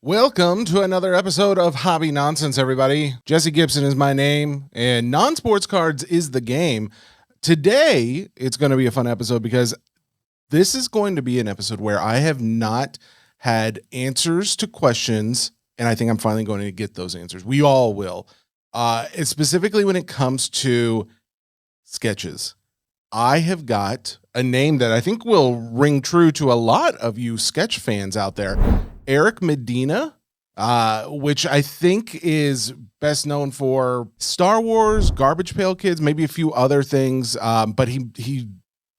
Welcome to another episode of Hobby Nonsense, everybody. Jesse Gibson is my name, and non-sports cards is the game. Today, it's going to be a fun episode because this is going to be an episode where I have not had answers to questions, and I think I'm finally going to get those answers. We all will. Specifically when it comes to sketches. I have got a name that I think will ring true to a lot of you sketch fans out there. Eric Medina, which I think is best known for Star Wars, Garbage Pail Kids, maybe a few other things. But he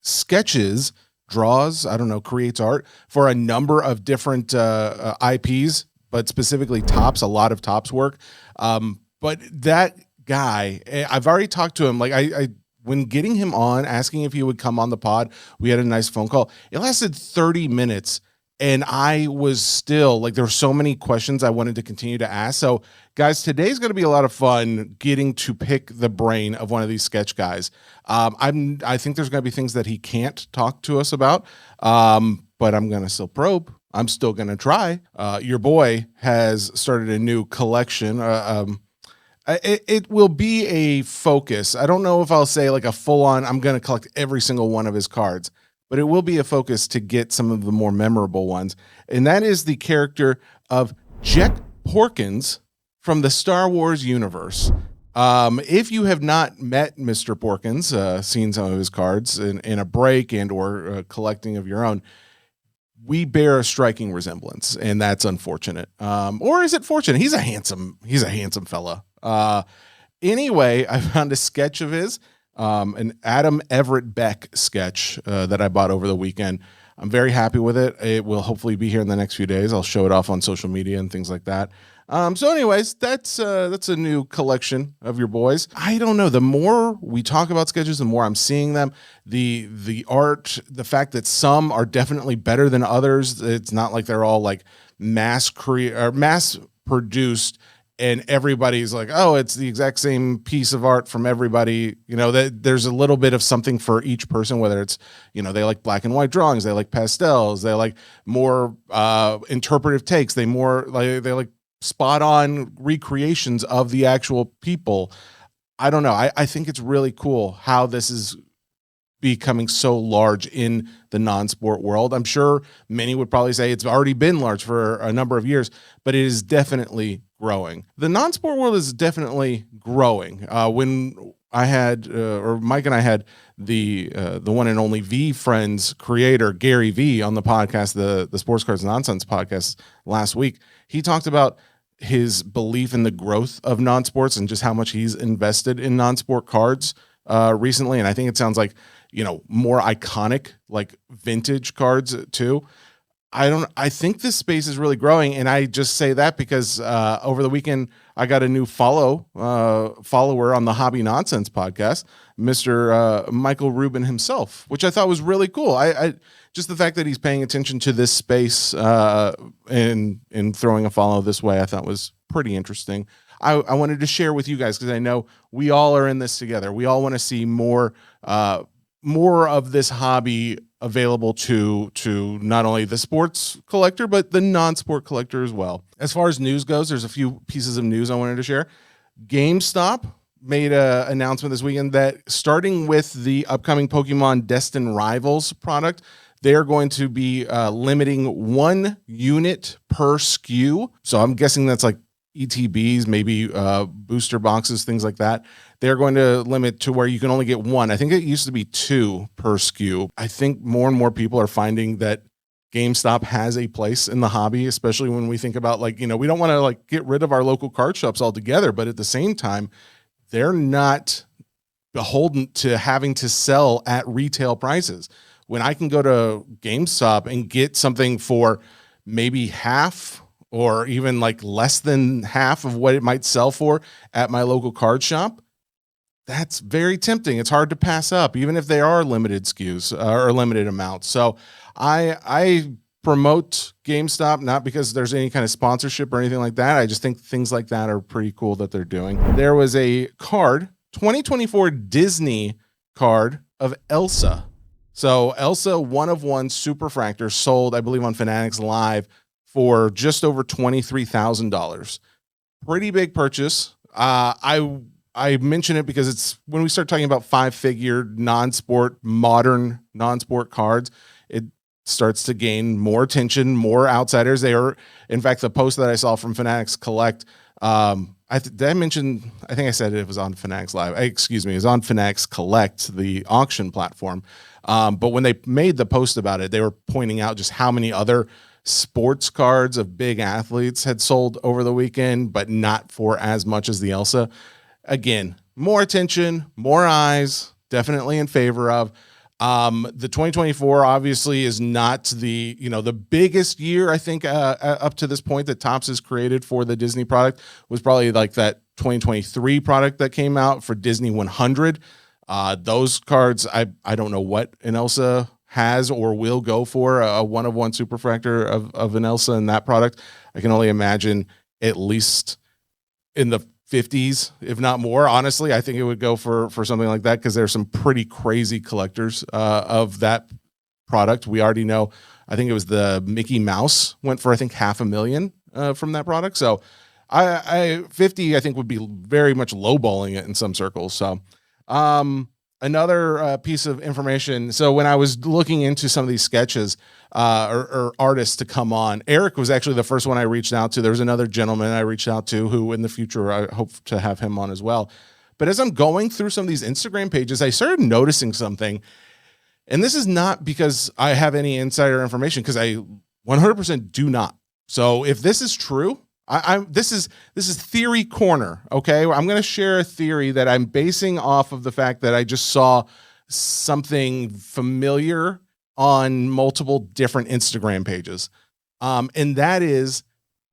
sketches, draws, creates art for a number of different IPs, but specifically Topps, a lot of Topps work. But that guy, I've already talked to him. Like I when getting him on, asking if he would come on the pod, we had a nice phone call. It lasted 30 minutes. And I was still like, there were so many questions I wanted to continue to ask. So guys, today's going to be a lot of fun getting to pick the brain of one of these sketch guys. I think there's going to be things that he can't talk to us about. But I'm going to still probe. I'm still going to try. Your boy has started a new collection. It will be a focus. I don't know if I'll say like a full on, I'm going to collect every single one of his cards, but it will be a focus to get some of the more memorable ones. And that is the character of Jack Porkins from the Star Wars universe. If you have not met Mr. Porkins, seen some of his cards in a break and or collecting of your own, we bear a striking resemblance, and that's unfortunate. Or is it fortunate? He's a handsome fella. Anyway, I found a sketch of his. An Adam Everett Beck sketch that I bought over the weekend. I'm very happy with it. It will hopefully be here in the next few days. I'll show it off on social media and things like that. So anyways, that's a new collection of your boys. I don't know. The more we talk about sketches, the more I'm seeing them. The art, the fact that some are definitely better than others. It's not like they're all like mass produced. And everybody's like, oh, it's the exact same piece of art from everybody. You know, that there's a little bit of something for each person, whether it's, they like black and white drawings, they like pastels, they like more interpretive takes, they like spot on recreations of the actual people. I don't know. I think it's really cool how this is becoming so large in the non-sport world. I'm sure many would probably say it's already been large for a number of years, but it is definitely growing. The non-sport world is definitely growing. When I had, or Mike and I had the one and only V Friends creator, Gary V, on the podcast, the Sports Cards Nonsense podcast last week, he talked about his belief in the growth of non-sports and just how much he's invested in non-sport cards recently. And I think it sounds like, more iconic, like vintage cards too. I think this space is really growing. And I just say that because over the weekend, I got a new follower on the Hobby Nonsense podcast, Mr. Michael Rubin himself, which I thought was really cool. I just the fact that he's paying attention to this space and throwing a follow this way, I thought was pretty interesting. I wanted to share with you guys because I know we all are in this together. We all want to see more of this hobby available to not only the sports collector, but the non-sport collector as well. As far as news goes, there's a few pieces of news I wanted to share. GameStop made an announcement this weekend that starting with the upcoming Pokemon Destined Rivals product, they're going to be limiting 1 unit per SKU. So I'm guessing that's like ETBs, maybe booster boxes, things like that. They're going to limit to where you can only get 1. I think it used to be 2 per SKU. I think more and more people are finding that GameStop has a place in the hobby, especially when we think about we don't want to get rid of our local card shops altogether, but at the same time, they're not beholden to having to sell at retail prices. When I can go to GameStop and get something for maybe half or even less than half of what it might sell for at my local card shop, that's very tempting. It's hard to pass up, even if they are limited SKUs or limited amounts. So I promote GameStop, not because there's any kind of sponsorship or anything like that. I just think things like that are pretty cool that they're doing. There was a card, 2024 Disney card of Elsa. So Elsa 1 of 1 Superfractor sold, I believe, on Fanatics Live for just over $23,000. Pretty big purchase. I mention it because it's when we start talking about five-figure modern non-sport cards, it starts to gain more attention, more outsiders. They are, in fact, the post that I saw from Fanatics Collect. Did I mention? I think I said it was on Fanatics Live. Excuse me, it was on Fanatics Collect, the auction platform. But when they made the post about it, they were pointing out just how many other sports cards of big athletes had sold over the weekend, but not for as much as the Elsa. Again, more attention, more eyes, definitely in favor of. The 2024 obviously is not the biggest year, I think, up to this point that Topps has created for the Disney product. Was probably like that 2023 product that came out for Disney 100. Those cards, I don't know what an Elsa has or will go for, a one-of-one superfractor of an Elsa in that product. I can only imagine at least in the 50s, if not more. Honestly, I think it would go for something like that because there's some pretty crazy collectors of that product. We already know, I think it was the Mickey Mouse went for, I think, $500,000 from that product. So I 50, I think, would be very much lowballing it in some circles. So another piece of information. So when I was looking into some of these sketches or artists to come on, Eric was actually the first one I reached out to. There was another gentleman I reached out to who in the future I hope to have him on as well. But as I'm going through some of these Instagram pages, I started noticing something. And this is not because I have any insider information, because I 100% do not. So if this is true, this is theory corner. Okay. I'm going to share a theory that I'm basing off of the fact that I just saw something familiar on multiple different Instagram pages. And that is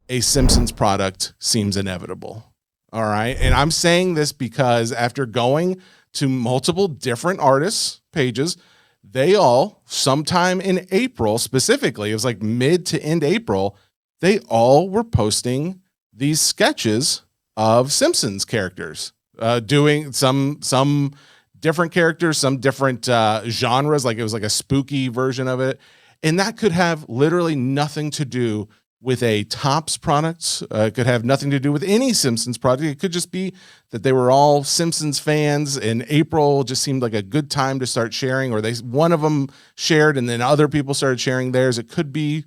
a Simpsons product seems inevitable. All right. And I'm saying this because after going to multiple different artists' pages, they all, sometime in April specifically, it was like mid to end April, they all were posting these sketches of Simpsons characters, doing some different characters, some different genres. Like it was like a spooky version of it. And that could have literally nothing to do with a Topps product. It could have nothing to do with any Simpsons product. It could just be that they were all Simpsons fans, and April just seemed like a good time to start sharing, or one of them shared and then other people started sharing theirs. It could be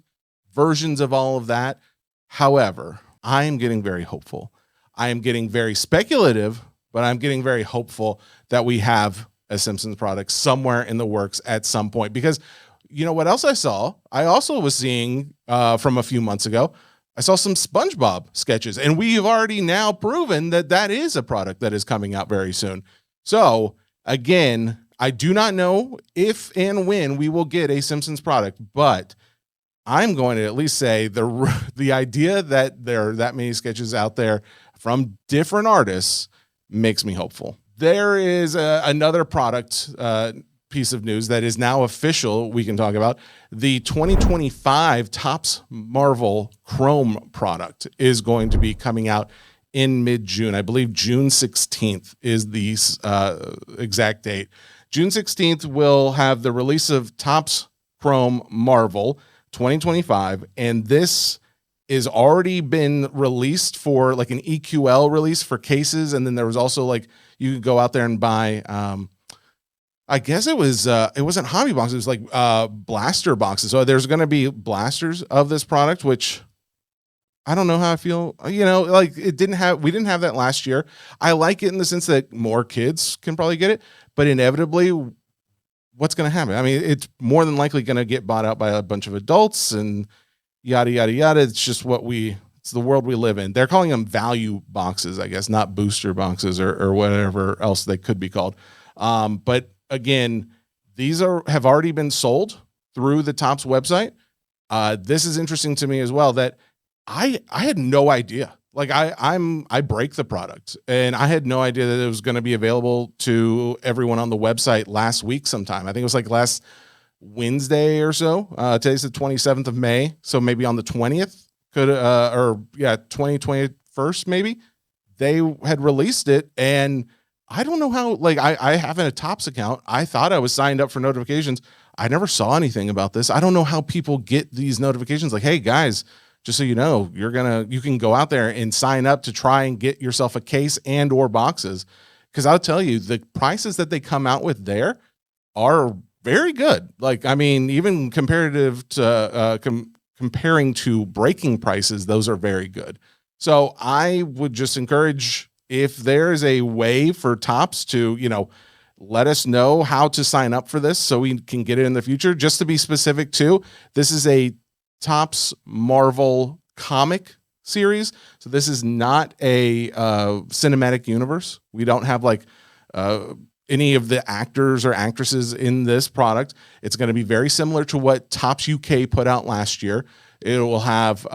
versions of all of that. However, I am getting very hopeful. I am getting very speculative, but I'm getting very hopeful that we have a Simpsons product somewhere in the works at some point. Because you know what else I saw? I also was seeing from a few months ago, I saw some SpongeBob sketches, and we've already now proven that that is a product that is coming out very soon. So again, I do not know if and when we will get a Simpsons product, but I'm going to at least say the idea that there are that many sketches out there from different artists makes me hopeful. There is another product piece of news that is now official we can talk about. The 2025 Topps Marvel Chrome product is going to be coming out in mid-June. I believe June 16th is the exact date. June 16th will have the release of Topps Chrome Marvel 2025, and this is already been released for like an EQL release for cases, and then there was also like you could go out there and buy I guess it wasn't hobby boxes, it was like blaster boxes. So there's going to be blasters of this product, which I don't know how I feel, like we didn't have that last year. I like it in the sense that more kids can probably get it, but inevitably what's going to happen? I mean, it's more than likely going to get bought out by a bunch of adults and yada, yada, yada. It's just it's the world we live in. They're calling them value boxes, I guess, not booster boxes or whatever else they could be called. But again, these have already been sold through the Topps website. This is interesting to me as well, that I had no idea. Like I break the product, and I had no idea that it was going to be available to everyone on the website last week sometime. I think it was like last Wednesday or so. Today's the 27th of May. So maybe on the 20th 2021st, maybe they had released it. And I don't know how, like I have a Topps account. I thought I was signed up for notifications. I never saw anything about this. I don't know how people get these notifications like, hey guys, just so you know, you can go out there and sign up to try and get yourself a case and or boxes. Because I'll tell you, the prices that they come out with there are very good. Like, I mean, even comparative to comparing to breaking prices, those are very good. So I would just encourage, if there's a way for Tops to, let us know how to sign up for this so we can get it in the future. Just to be specific too, this is a Tops Marvel comic series. So this is not a cinematic universe. We don't have like any of the actors or actresses in this product. It's going to be very similar to what Tops UK put out last year. It will have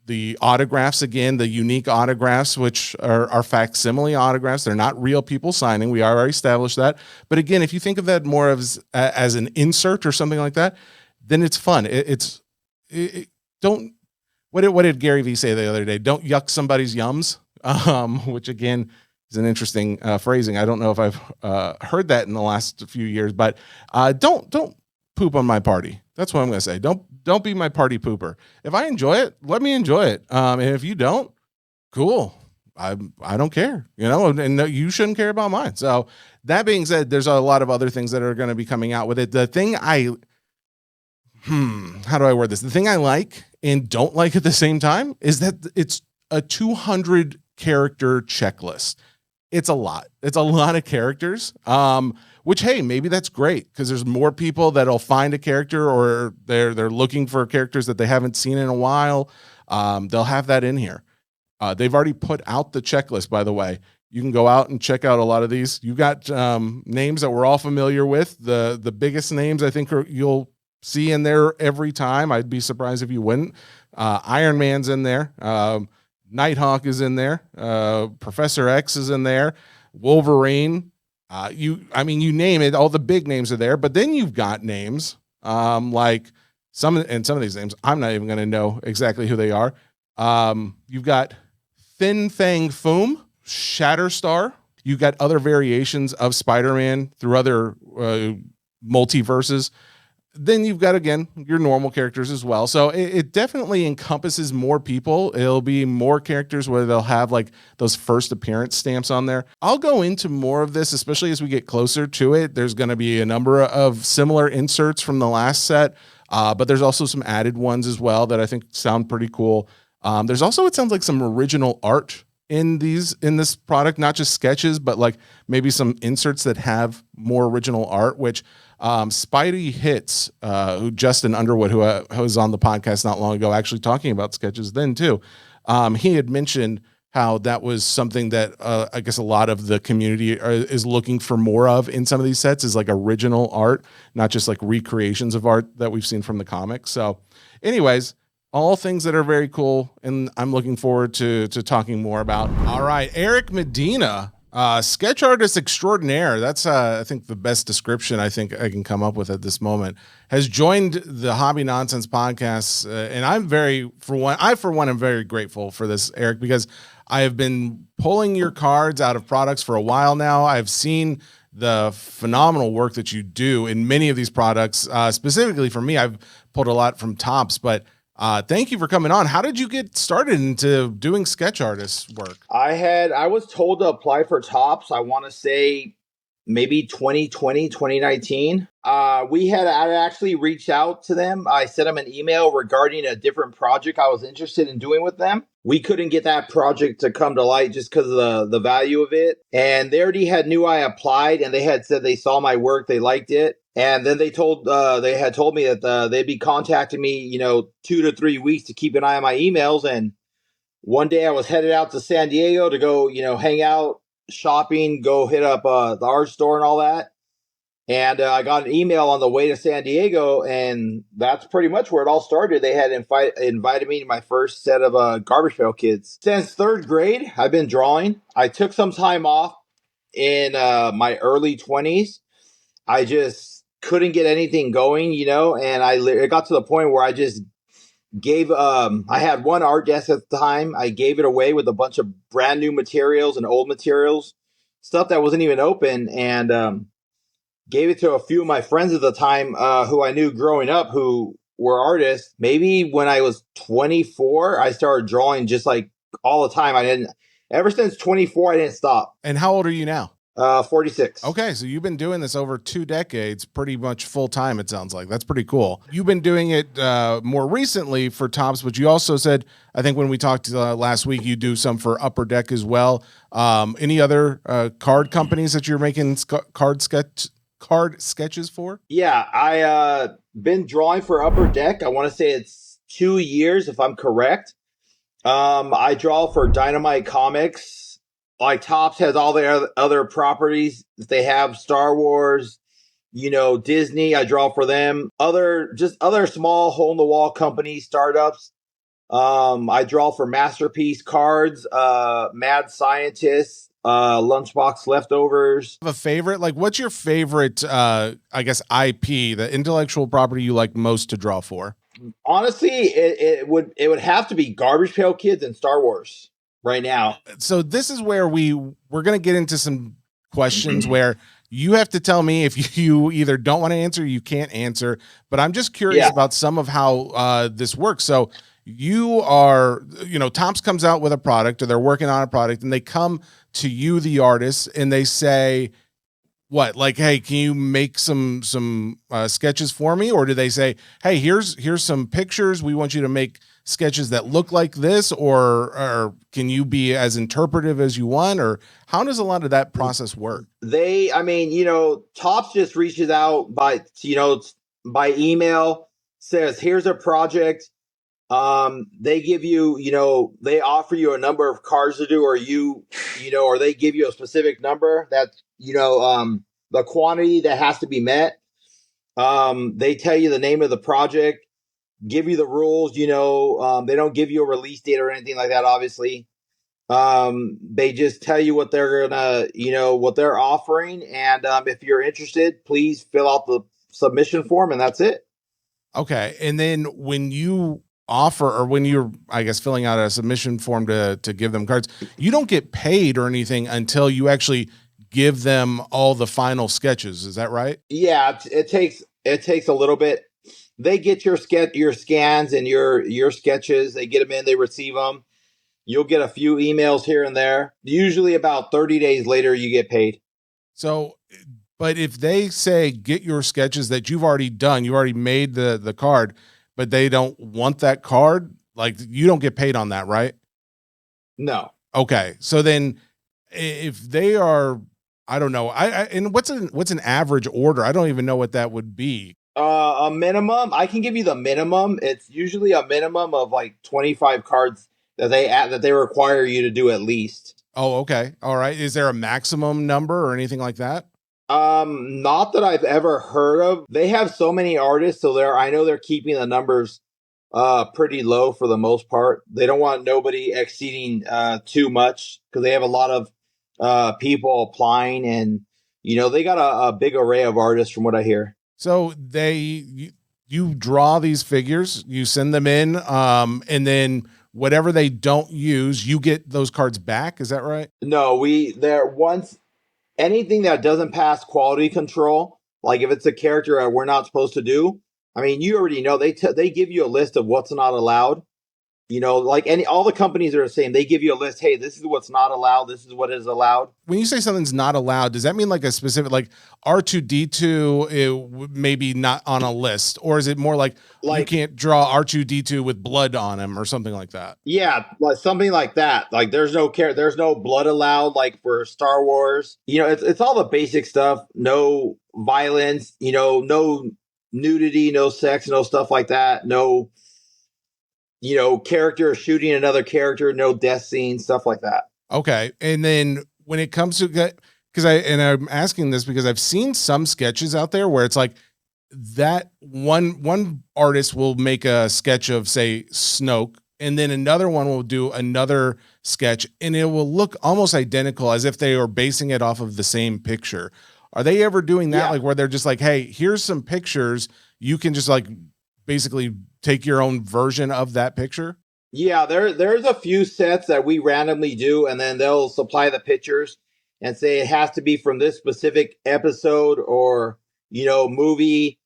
the autographs, again, the unique autographs, which are facsimile autographs. They're not real people signing. We already established that. But again, if you think of that more as an insert or something like that, then it's fun. Don't. What did Gary Vee say the other day? Don't yuck somebody's yums, which again is an interesting phrasing. I don't know if I've heard that in the last few years, but don't poop on my party. That's what I'm going to say. Don't be my party pooper. If I enjoy it, let me enjoy it. And if you don't, cool. I don't care, and no, you shouldn't care about mine. So that being said, there's a lot of other things that are going to be coming out with it. The thing how do I word this? The thing I like and don't like at the same time is that it's a 200 character checklist. It's a lot. It's a lot of characters. Which, hey, maybe that's great because there's more people that'll find a character, or they're looking for characters that they haven't seen in a while. They'll have that in here. They've already put out the checklist, by the way. You can go out and check out a lot of these. You got names that we're all familiar with. The biggest names I think you'll see in there every time. I'd be surprised if you wouldn't. Iron Man's in there. Nighthawk is in there. Professor X is in there. Wolverine. You name it, all the big names are there, but then you've got names like some of these names I'm not even going to know exactly who they are. You've got Fin Fang Foom, Shatterstar. You've got other variations of Spider-Man through other multiverses. Then you've got, again, your normal characters as well. So it definitely encompasses more people. It'll be more characters where they'll have like those first appearance stamps on there. I'll go into more of this, especially as we get closer to it. There's going to be a number of similar inserts from the last set, but there's also some added ones as well that I think sound pretty cool. There's also, it sounds like, some original art in this product, not just sketches, but like maybe some inserts that have more original art, which Spidey Hits, who Justin Underwood, who was on the podcast not long ago, actually talking about sketches then too. He had mentioned how that was something that I guess a lot of the community is looking for more of in some of these sets, is like original art, not just like recreations of art that we've seen from the comics. So anyways, all things that are very cool, and I'm looking forward to talking more about. All right, Eric Medina, sketch artist extraordinaire. That's I think the best description I think I can come up with at this moment, has joined the Hobby Nonsense podcast, and I'm for one am very grateful for this, Eric, because I have been pulling your cards out of products for a while now. I've seen the phenomenal work that you do in many of these products. Specifically for me, I've pulled a lot from Tops, but thank you for coming on. How did you get started into doing sketch artist work? I was told to apply for Tops, I want to say maybe 2020, 2019. I actually reached out to them. I sent them an email regarding a different project I was interested in doing with them. We couldn't get that project to come to light just because of the value of it. And they already knew I applied, and they had said they saw my work, they liked it. And then they had told me that they'd be contacting me, 2 to 3 weeks to keep an eye on my emails. And one day I was headed out to San Diego to go, hang out, shopping, go hit up the art store and all that. And I got an email on the way to San Diego, and that's pretty much where it all started. They had invited me to my first set of Garbage Pail Kids. Since third grade, I've been drawing. I took some time off in my early 20s. I just couldn't get anything going, and it got to the point where I just gave, I had one art desk at the time. I gave it away with a bunch of brand new materials and old materials, stuff that wasn't even open, and gave it to a few of my friends at the time who I knew growing up, who were artists. Maybe when I was 24, I started drawing just like all the time. I didn't, ever since 24, I didn't stop. And how old are you now? 46. Okay, so you've been doing this over 2 decades, pretty much full time. It sounds like that's pretty cool. You've been doing it more recently for Tops, but you also said, I think when we talked last week, you do some for Upper Deck as well. Any other card companies that you're making card sketches for? Yeah, I been drawing for Upper Deck. I want to say it's 2 years, if I'm correct. I draw for Dynamite Comics. Like Topps has all their other properties. They have Star Wars, Disney. I draw for them. Other small hole in the wall companies, startups. I draw for Masterpiece Cards, Mad Scientists, Lunchbox Leftovers. Have a favorite? Like, what's your favorite? I guess IP, the intellectual property you like most to draw for. Honestly, it would have to be Garbage Pail Kids and Star Wars right now. So this is where we're going to get into some questions where you have to tell me if you either don't want to answer, you can't answer. But I'm just curious about some of how this works. So you are, Topps comes out with a product, or they're working on a product, and they come to you, the artist, and they say, what, like, hey, can you make some sketches for me? Or do they say, hey, here's some pictures, we want you to make sketches that look like this? Or can you be as interpretive as you want? Or how does a lot of that process work? Topps just reaches out by email, says, here's a project. They give you, they offer you a number of cards to do, or they give you a specific number that's, the quantity that has to be met. They tell you the name of the project, give you the rules, they don't give you a release date or anything like that, obviously. They just tell you what they're gonna, what they're offering. And if you're interested, please fill out the submission form, and that's it. Okay. And then when you offer, or when you're, I guess, filling out a submission form to give them cards, you don't get paid or anything until you actually give them all the final sketches. Is that right? Yeah, it takes a little bit. They get your scans and your sketches. They get them in, they receive them. You'll get a few emails here and there. Usually about 30 days later, you get paid. So, but if they say, get your sketches that you've already done, you already made the card, but they don't want that card, like, you don't get paid on that, right? No. Okay. So then if they are, I don't know. And what's an average order? I don't even know what that would be. A minimum. I can give you the minimum. It's usually a minimum of like 25 cards that they require you to do at least. Oh, okay. All right. Is there a maximum number or anything like that? Not that I've ever heard of. They have so many artists, so I know they're keeping the numbers pretty low for the most part. They don't want nobody exceeding too much, because they have a lot of people applying, and they got a big array of artists from what I hear. So you draw these figures, you send them in, and then whatever they don't use, you get those cards back. Is that right? No, once anything that doesn't pass quality control, like if it's a character that we're not supposed to do, I mean, you already know they give you a list of what's not allowed. Like all the companies are the same. They give you a list. Hey, this is what's not allowed. This is what is allowed. When you say something's not allowed, does that mean like a specific, like R2D2 maybe not on a list? Or is it more like you can't draw R2D2 with blood on him or something like that? Yeah, like something like that. Like there's no blood allowed, like for Star Wars. It's all the basic stuff. No violence, no nudity, no sex, no stuff like that. No, character shooting another character, no death scenes, stuff like that. Okay. And then when it comes to, I'm asking this because I've seen some sketches out there where it's like that one artist will make a sketch of, say, Snoke, and then another one will do another sketch, and it will look almost identical, as if they are basing it off of the same picture. Are they ever doing that? Yeah. Like where they're just like, hey, here's some pictures, you can just like basically take your own version of that picture? Yeah, there's a few sets that we randomly do, and then they'll supply the pictures and say it has to be from this specific episode or movie.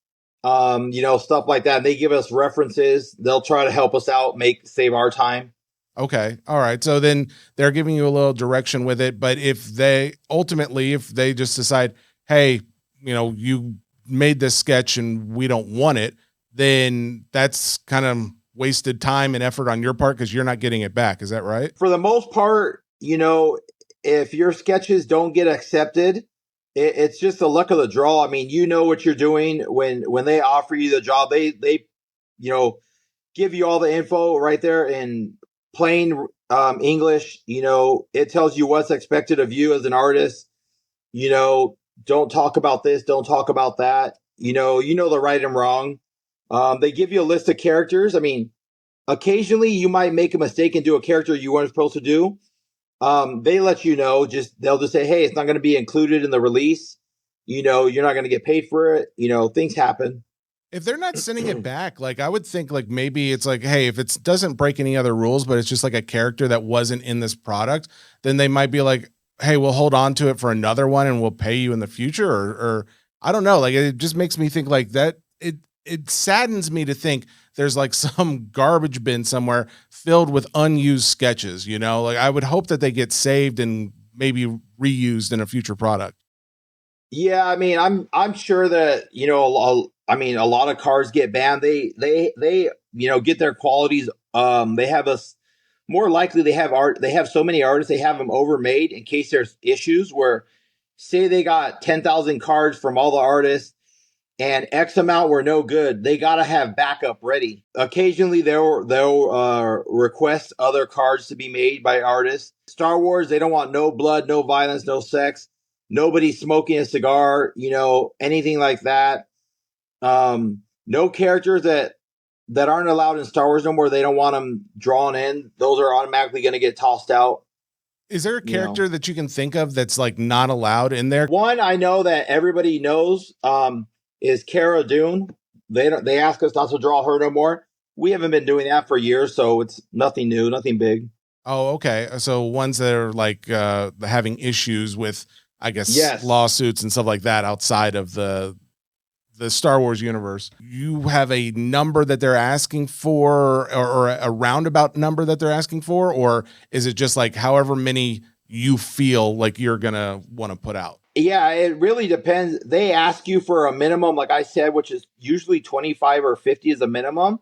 Stuff like that. And they give us references. They'll try to help us out, save our time. Okay. All right. So then they're giving you a little direction with it. But if they just decide, hey, you made this sketch and we don't want it, then that's kind of wasted time and effort on your part because you're not getting it back. Is that right? For the most part, if your sketches don't get accepted, it's just the luck of the draw. I mean, you know what you're doing when they offer you the job. They give you all the info right there in plain English. It tells you what's expected of you as an artist. Don't talk about this, don't talk about that. The right and wrong. They give you a list of characters. I mean, occasionally you might make a mistake and do a character you weren't supposed to do. They let you know. They'll just say, hey, it's not going to be included in the release. You're not going to get paid for it. Things happen. If they're not sending it back, like I would think like maybe it's like, hey, if it doesn't break any other rules, but it's just like a character that wasn't in this product, then they might be like, hey, we'll hold on to it for another one and we'll pay you in the future. Or I don't know. Like it just makes me think like that. It saddens me to think there's like some garbage bin somewhere filled with unused sketches, like I would hope that they get saved and maybe reused in a future product. Yeah, I mean, I'm sure that a lot of cars get banned. They get their qualities. They have us more likely they have art. They have so many artists. They have them overmade in case there's issues where, say, they got 10,000 cards from all the artists and X amount were no good. They got to have backup ready. Occasionally, they'll request other cards to be made by artists. Star Wars, they don't want no blood, no violence, no sex, nobody smoking a cigar, anything like that. No characters that aren't allowed in Star Wars no more. They don't want them drawn in. Those are automatically going to get tossed out. Is there a character that you can think of that's like not allowed in there? One I know that everybody knows is Cara Dune. They ask us not to draw her no more. We haven't been doing that for years, so it's nothing new, nothing big. Oh, okay. So ones that are like having issues with, I guess, yes, lawsuits and stuff like that outside of the Star Wars universe. You have a number that they're asking for, or a roundabout number that they're asking for, or is it just like however many you feel like you're gonna want to put out? Yeah, it really depends. They ask you for a minimum, like I said, which is usually 25 or 50 is a minimum.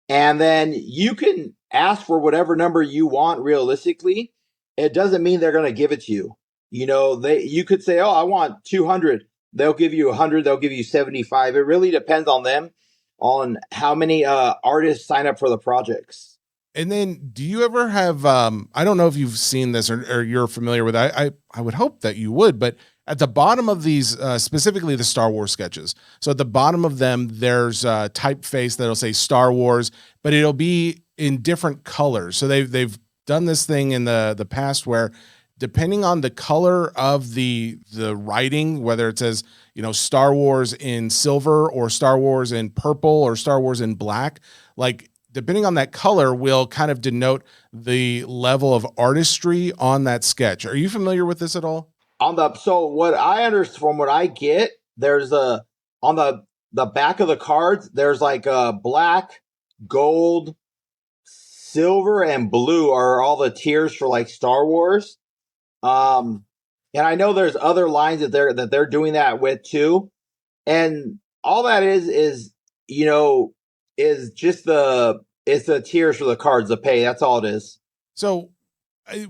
And then you can ask for whatever number you want realistically. It doesn't mean they're going to give it to you. You could say, oh, I want 200. They'll give you 100. They'll give you 75. It really depends on them, on how many artists sign up for the projects. And then do you ever have, I don't know if you've seen this or you're familiar with it. I would hope that you would, but at the bottom of these, specifically the Star Wars sketches. So at the bottom of them, there's a typeface that'll say Star Wars, but it'll be in different colors. So they've done this thing in the past where depending on the color of the writing, whether it says, Star Wars in silver or Star Wars in purple or Star Wars in black, like depending on that color will kind of denote the level of artistry on that sketch. Are you familiar with this at all? So what I understand from what I get, there's on the back of the cards, there's like black, gold, silver, and blue are all the tiers for like Star Wars. And I know there's other lines that they're doing that with too. And all that is just it's the tiers for the cards, the pay. That's all it is. So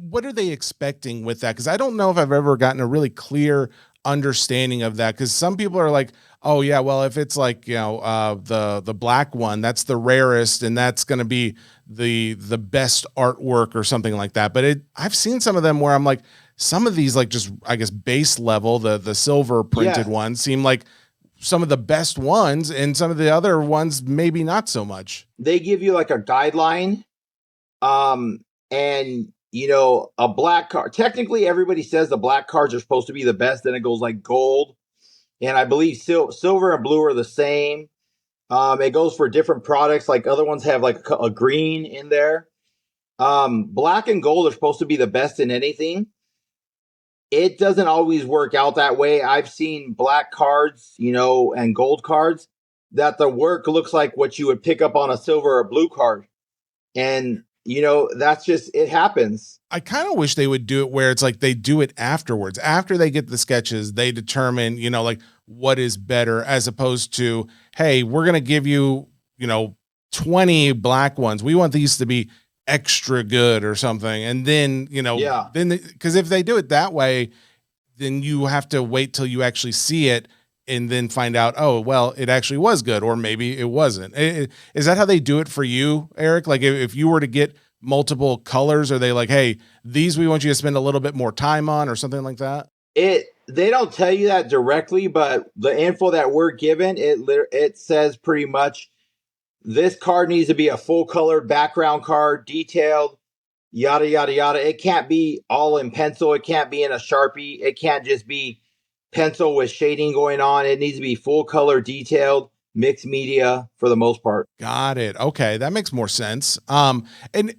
what are they expecting with that? Because I don't know if I've ever gotten a really clear understanding of that. Because some people are like, oh yeah, well if it's like the black one, that's the rarest, and that's going to be the best artwork or something like that. But I've seen some of them where I'm like, some of these like just I guess base level, the silver printed ones seem like some of the best ones, and some of the other ones maybe not so much. They give you like a guideline, and a black card. Technically, everybody says the black cards are supposed to be the best. Then it goes like gold, and I believe silver and blue are the same. It goes for different products. Like other ones have like a green in there. Black and gold are supposed to be the best in anything. It doesn't always work out that way. I've seen black cards, and gold cards that the work looks like what you would pick up on a silver or blue card. And, that's just, it happens. I kind of wish they would do it where it's like they do it afterwards. After they get the sketches, they determine, like what is better as opposed to, hey, we're going to give you, 20 black ones. We want these to be extra good or something. And then, Yeah. because if they do it that way, then you have to wait till you actually see it and then find out, oh, well, it actually was good, or maybe it wasn't. Is that how they do it for you, Eric? Like if you were to get multiple colors, are they like, hey, these we want you to spend a little bit more time on or something like that? They don't tell you that directly, but the info that we're given, it says pretty much this card needs to be a full colored background card, detailed, yada, yada, yada. It can't be all in pencil. It can't be in a Sharpie. It can't just be pencil with shading going on. It needs to be full color, detailed, mixed media for the most part. Got it. Okay, that makes more sense. And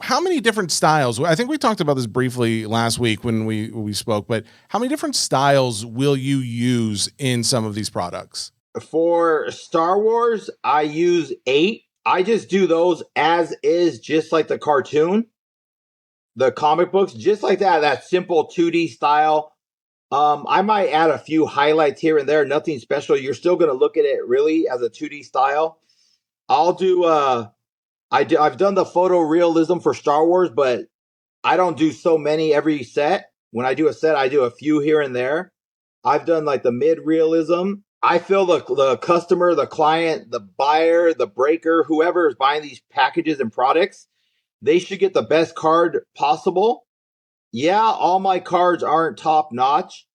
how many different styles? I think we talked about this briefly last week when we spoke, but how many different styles will you use in some of these products? For Star Wars, I use 8. I just do those as is, just like the cartoon, the comic books, just like that simple 2D style. I might add a few highlights here and there, nothing special. You're still going to look at it really as a 2D style. I'll do I've done the photorealism for Star Wars, but I don't do so many every set. When I do a set, I do a few here and there. I've done like the mid realism. I feel the customer, the client, the buyer, the breaker, whoever is buying these packages and products, they should get the best card possible. Yeah, all my cards aren't top notch,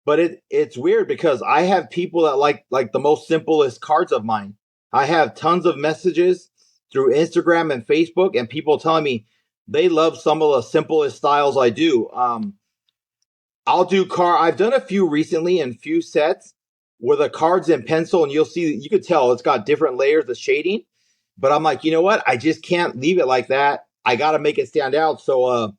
but it's weird because I have people that like the most simplest cards of mine. I have tons of messages through Instagram and Facebook, and people telling me they love some of the simplest styles I do. I'll do I've done a few recently in few sets where the cards in pencil, and you could tell it's got different layers of shading. But I'm like, you know what? I just can't leave it like that. I got to make it stand out. So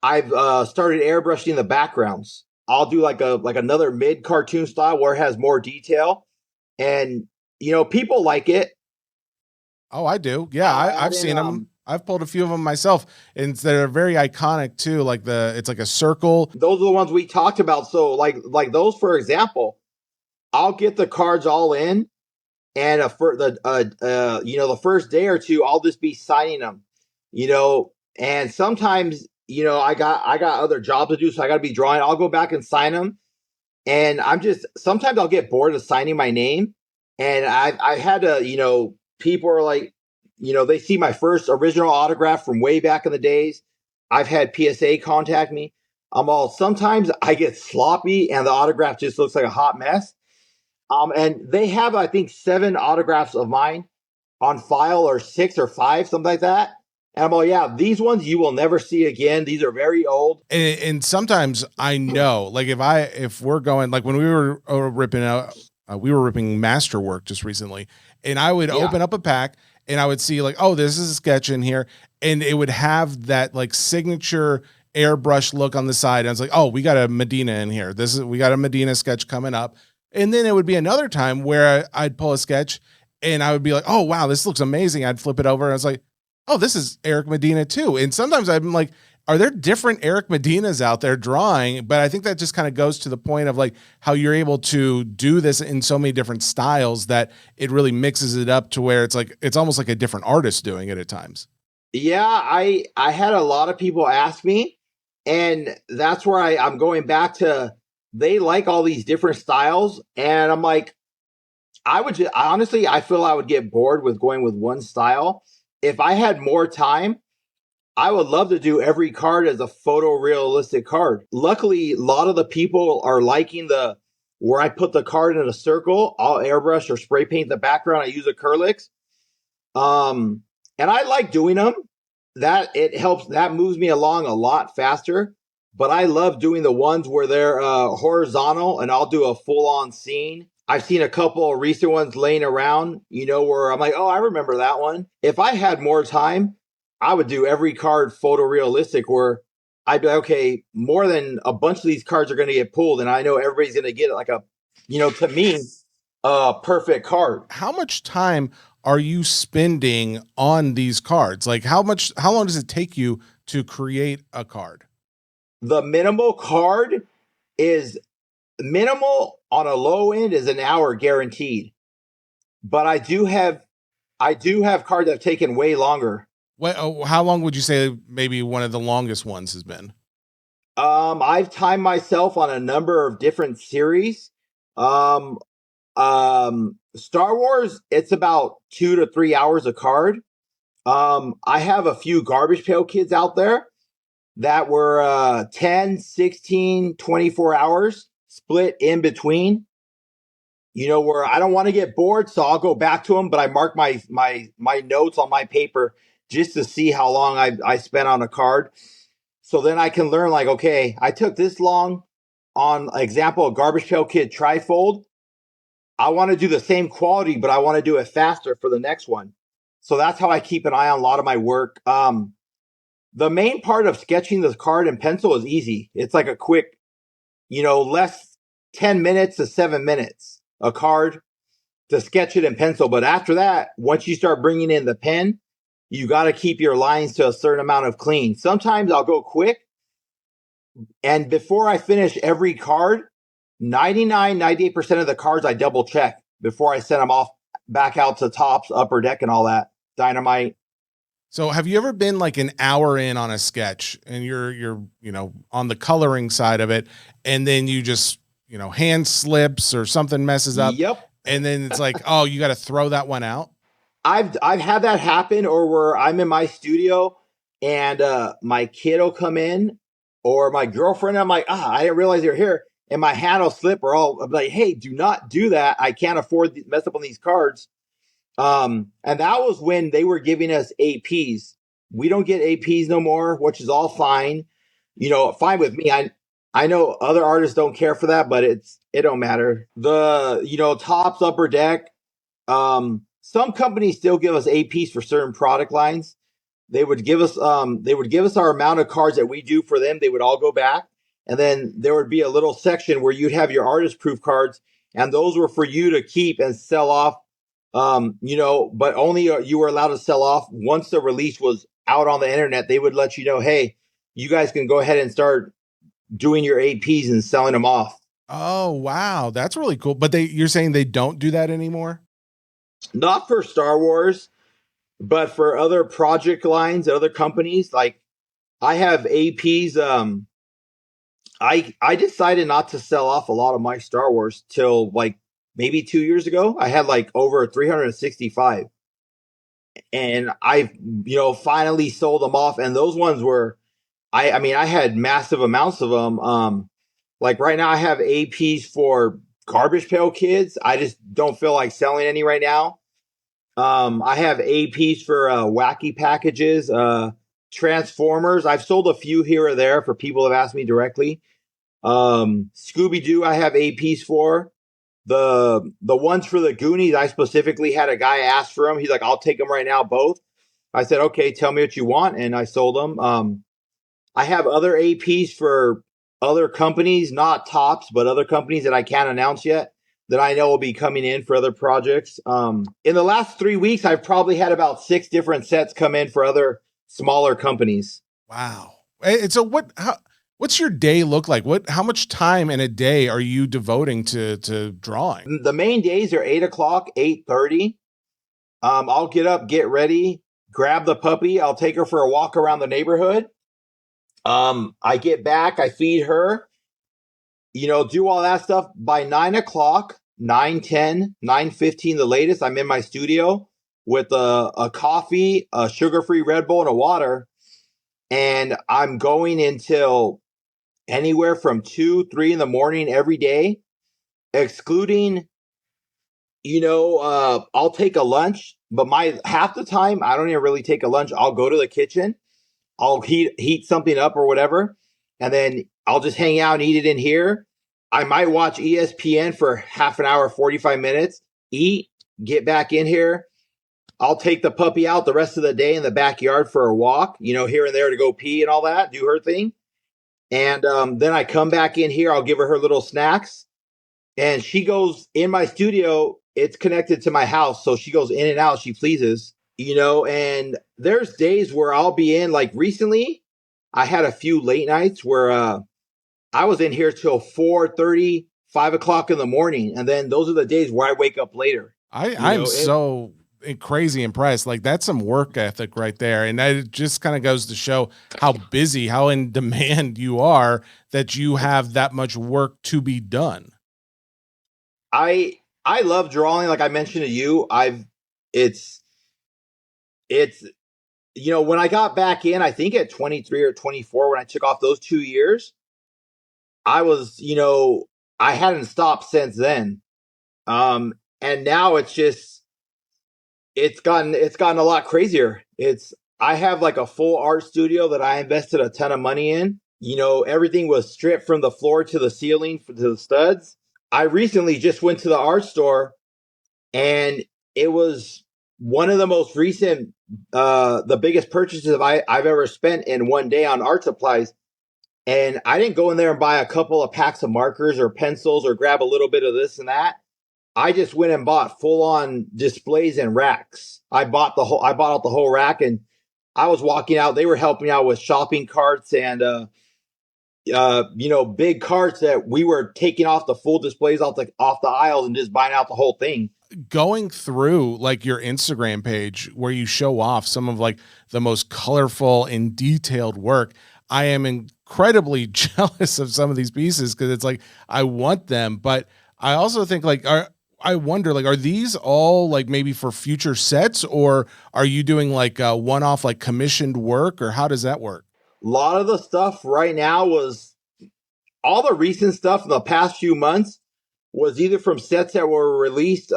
I've started airbrushing the backgrounds. I'll do like another mid cartoon style where it has more detail, and people like it. Oh, I do. Yeah, I've seen them. I've pulled a few of them myself, and they're very iconic too. Like it's like a circle. Those are the ones we talked about. So like those, for example, I'll get the cards all in, and for the first day or two, I'll just be signing them. And sometimes I got other jobs to do, so I got to be drawing. I'll go back and sign them, and sometimes I'll get bored of signing my name, and I had to people are like, they see my first original autograph from way back in the days. I've had PSA contact me. Sometimes I get sloppy and the autograph just looks like a hot mess. And they have, I think, 7 autographs of mine on file, or 6 or 5, something like that. And I'm all, yeah, these ones you will never see again. These are very old. And sometimes I know, like if we're going, like when we were ripping out, we were ripping Masterwork just recently, and I would open up a pack and I would see like, oh, this is a sketch in here, and it would have that like signature airbrush look on the side. And I was like, oh, we got a Medina in here. We got a Medina sketch coming up. And then it would be another time where I'd pull a sketch and I would be like, oh, wow, this looks amazing. I'd flip it over and I was like, oh, this is Eric Medina too. And sometimes I'm like, are there different Eric Medinas out there drawing? But I think that just kind of goes to the point of like how you're able to do this in so many different styles that it really mixes it up to where it's like, it's almost like a different artist doing it at times. Yeah, I had a lot of people ask me, and that's where I'm going back to, they like all these different styles. And I'm like, honestly, I feel I would get bored with going with one style. If I had more time, I would love to do every card as a photorealistic card. Luckily, a lot of the people are liking where I put the card in a circle. I'll airbrush or spray paint the background. I use acrylics. And I like doing them. That it helps. That moves me along a lot faster. But I love doing the ones where they're horizontal, and I'll do a full-on scene. I've seen a couple of recent ones laying around, where I'm like, oh, I remember that one. If I had more time, I would do every card photorealistic, where I'd be like, okay, more than a bunch of these cards are going to get pulled, and I know everybody's going to get it like to me, a perfect card. How much time are you spending on these cards? Like how long does it take you to create a card? The minimal card is minimal on a low end is an hour guaranteed. But I do have cards that have taken way longer. How long would you say maybe one of the longest ones has been? I've timed myself on a number of different series. Um, Star Wars, it's about 2 to 3 hours a card. I have a few garbage pail kids out there that were 10, 16, 24 hours split in between. Where I don't want to get bored, so I'll go back to them, but I mark my notes on my paper just to see how long I spent on a card. So then I can learn, like, okay, I took this long on example, a garbage pail kid trifold. I want to do the same quality, but I want to do it faster for the next one. So that's how I keep an eye on a lot of my work. The main part of sketching the card in pencil is easy. It's like a quick, less 10 minutes to 7 minutes a card to sketch it in pencil. But after that, once you start bringing in the pen, you got to keep your lines to a certain amount of clean. Sometimes I'll go quick. And before I finish every card, 98% of the cards I double check before I send them off back out to tops, upper deck, and all that. Dynamite. So have you ever been like an hour in on a sketch and you're on the coloring side of it, and then you just, hand slips or something messes up, Yep. and then it's like, oh, you got to throw that one out? I've had that happen, or where I'm in my studio and my kid will come in, or my girlfriend. I'm like, I didn't realize you're here, and my hand will slip, or I'm like, hey, do not do that. I can't afford to mess up on these cards. And that was when they were giving us APs. We don't get APs no more, which is all fine. Fine with me. I know other artists don't care for that, but it don't matter. Tops, upper deck. Some companies still give us APs for certain product lines. They would give us our amount of cards that we do for them. They would all go back, and then there would be a little section where you'd have your artist proof cards, and those were for you to keep and sell off. But only you were allowed to sell off once the release was out on the internet. They would let you know, hey, you guys can go ahead and start doing your APs and selling them off. Oh, wow. That's really cool. But you're saying they don't do that anymore? Not for Star Wars, but for other project lines, other companies. Like, I have APs. I decided not to sell off a lot of my Star Wars till like maybe 2 years ago. I had like over 365, and I finally sold them off. And those ones were, I mean, I had massive amounts of them. Like right now I have APs for garbage pail kids. I just don't feel like selling any right now. I have APs for wacky packages, Transformers. I've sold a few here or there for people who have asked me directly. Scooby Doo, I have APs for. The ones for the Goonies, I specifically had a guy ask for them. He's like, I'll take them right now, both. I said, okay, tell me what you want, and I sold them. I have other APs for other companies, not tops, but other companies that I can't announce yet, that I know will be coming in for other projects. In the last 3 weeks, I've probably had about 6 different sets come in for other smaller companies. Wow. And so what's your day look like? How much time in a day are you devoting to drawing? The main days are 8 o'clock, 8:30. I'll get up, get ready, grab the puppy. I'll take her for a walk around the neighborhood. I get back, I feed her, do all that stuff. By 9 o'clock, 9:10, 9:15, the latest, I'm in my studio with a coffee, a sugar-free Red Bull, and a water. And I'm going until anywhere from 2, 3 in the morning every day, excluding, I'll take a lunch, but half the time I don't even really take a lunch. I'll go to the kitchen, I'll heat something up or whatever, and then I'll just hang out and eat it in here. I might watch ESPN for half an hour, 45 minutes, eat, get back in here. I'll take the puppy out the rest of the day in the backyard for a walk, here and there to go pee and all that, do her thing. And then I come back in here. I'll give her little snacks. And she goes in my studio it's connected to my house. So she goes in and out. She pleases, and there's days where I'll be in, like recently, I had a few late nights where I was in here till 4:30, 5 o'clock in the morning. And then those are the days where I wake up later. I'm so crazy impressed. Like that's some work ethic right there. And that just kind of goes to show how busy, how in demand you are that you have that much work to be done. I love drawing. Like I mentioned to you, it's it's when I got back in, I think at 23 or 24, when I took off those 2 years, I was, I hadn't stopped since then. And now it's gotten a lot crazier. I have like a full art studio that I invested a ton of money in. Everything was stripped from the floor to the ceiling to the studs. I recently just went to the art store, and it was one of the most recent, the biggest purchases I've ever spent in one day on art supplies. And I didn't go in there and buy a couple of packs of markers or pencils or grab a little bit of this and that. I just went and bought full on displays and racks. I bought out the whole rack, and I was walking out. They were helping out with shopping carts and, big carts that we were taking off the full displays off the aisles and just buying out the whole thing. Going through like your Instagram page where you show off some of like the most colorful and detailed work, I am incredibly jealous of some of these pieces because it's like I want them, but I also think like I wonder like are these all like maybe for future sets, or are you doing like one-off like commissioned work, or how does that work? A lot of the stuff right now was all the recent stuff in the past few months was either from sets that were released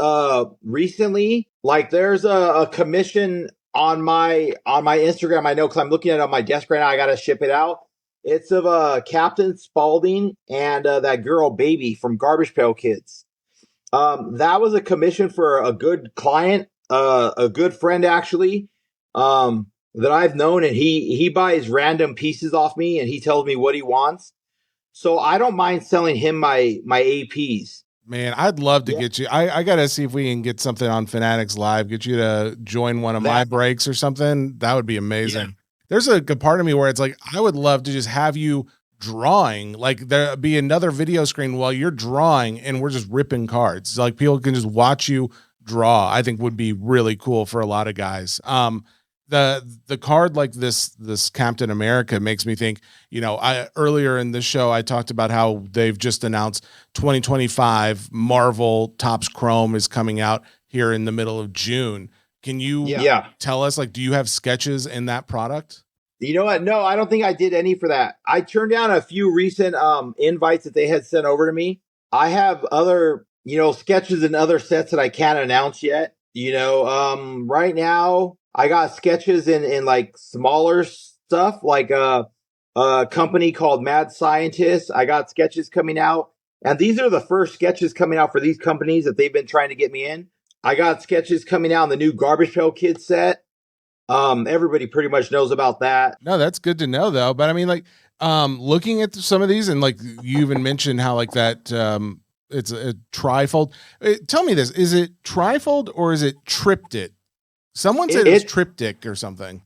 recently. Like there's a commission on my Instagram. I know because I'm looking at it on my desk right now. I gotta ship it out. It's of Captain Spaulding and that girl Baby from Garbage Pail Kids. That was a commission for a good client, a good friend actually, that I've known, and he buys random pieces off me, and he tells me what he wants. So I don't mind selling him my APs. Man, I'd love to get you. I gotta see if we can get something on Fanatics Live. Get you to join one of my breaks or something. That would be amazing. Yeah. There's a good part of me where it's like I would love to just have you drawing. Like there be another video screen while you're drawing, and we're just ripping cards. Like people can just watch you draw. I think would be really cool for a lot of guys. The card like this Captain America makes me think, I earlier in the show I talked about how they've just announced 2025 Marvel Topps Chrome is coming out here in the middle of June. Can you tell us, like, do you have sketches in that product? You know what? No, I don't think I did any for that. I turned down a few recent invites that they had sent over to me. I have other, sketches and other sets that I can't announce yet. Right now I got sketches in like smaller stuff, like a company called Mad Scientist. I got sketches coming out, and these are the first sketches coming out for these companies that they've been trying to get me in. I got sketches coming out in the new Garbage Pail Kids set. Everybody pretty much knows about that. No, that's good to know though. But I mean, like, looking at some of these, and like you even mentioned how like that, it's a trifold. Tell me this: is it trifold or is it triptych? Someone said it's triptych or something.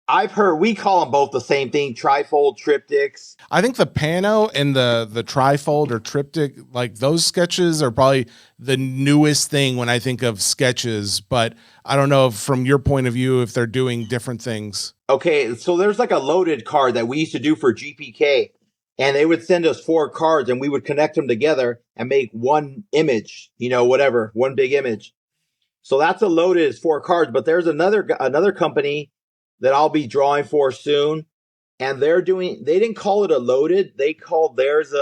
I've heard we call them both the same thing: trifold, triptychs. I think the pano and the trifold or triptych, like those sketches are probably the newest thing when I think of sketches, but I don't know if, from your point of view, if they're doing different things. Okay, so there's like a loaded card that we used to do for GPK, and they would send us 4 cards, and we would connect them together and make one image, one big image. So that's a loaded is 4 cards, but there's another company that I'll be drawing for soon, and they didn't call it a loaded, they called theirs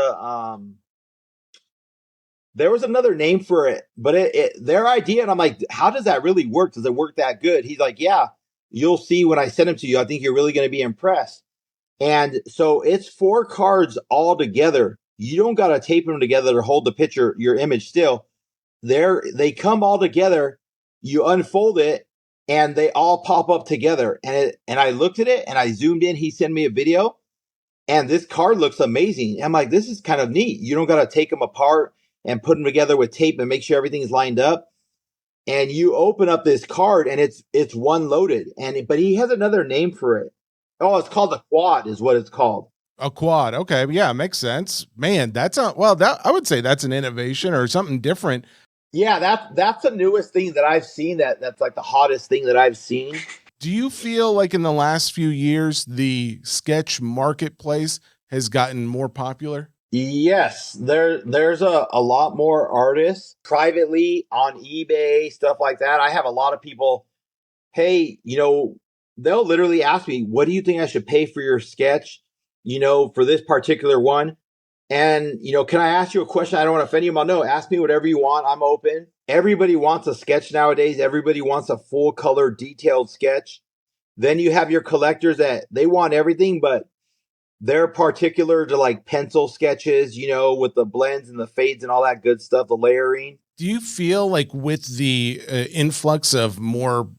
there was another name for it, but their idea, and I'm like, how does that really work? Does it work that good? He's like, yeah, you'll see when I send them to you. I think you're really going to be impressed. And so it's 4 cards all together. You don't got to tape them together to hold the picture, your image still. They come all together. You unfold it, and they all pop up together. And I looked at it, and I zoomed in. He sent me a video, and this card looks amazing. I'm like, this is kind of neat. You don't got to take them apart and put them together with tape and make sure everything's lined up. And you open up this card and it's one loaded. But he has another name for it. Oh, it's called a quad, is what it's called. A quad. Okay. Yeah, makes sense. Man, that's that I would say that's an innovation or something different. Yeah, that's the newest thing that I've seen. That's like the hottest thing that I've seen. Do you feel like in the last few years the sketch marketplace has gotten more popular? Yes, there's a lot more artists privately on eBay, stuff like that. I have a lot of people, hey, they'll literally ask me, what do you think I should pay for your sketch, for this particular one? And, can I ask you a question? I don't want to offend you. No, ask me whatever you want. I'm open. Everybody wants a sketch nowadays. Everybody wants a full color detailed sketch. Then you have your collectors that they want everything, but they're particular to like pencil sketches, with the blends and the fades and all that good stuff, the layering. Do you feel like with the influx of more,